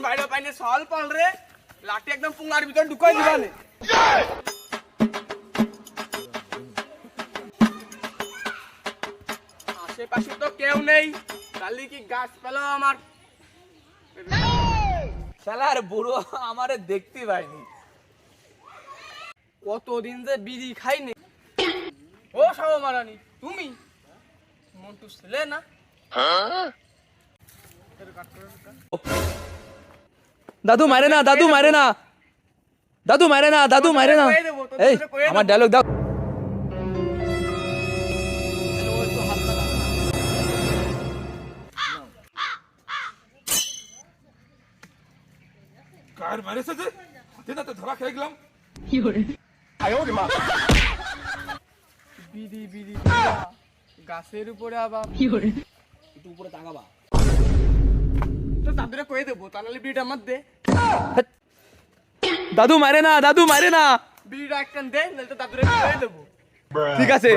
বাইরে পাইনে সল পাল রে লাঠি একদম পুঙ্গার ভিতর ঢুকাই দিবানে আশেপাশে তো কেউ নেই কালি কি গাছ পেলো আমার শালার বুড়ো আমারে দেখতে পাইনি কতদিন যে বিড়ি খাইনি ও সব মারানি তুমি মন্টু ছেলে না দাদু মারে না দাদু মারে না দাদু মারে না দাদু মারে না এই আমার ডায়লগ দাও কার মারেছে যে হাতে নাতে ধরা খেয়ে গেলাম বিড়ি বিড়ি গাছের উপরে আবার একটু উপরে তাকাবা তো দাদুরে কয়ে দেবো তাহলে বিড়িটা আমার দে দাদু মারে না দাদু মারে না বিড়িটা একটা দে নাহলে তো দাদুরে কয়ে দেবো ঠিক আছে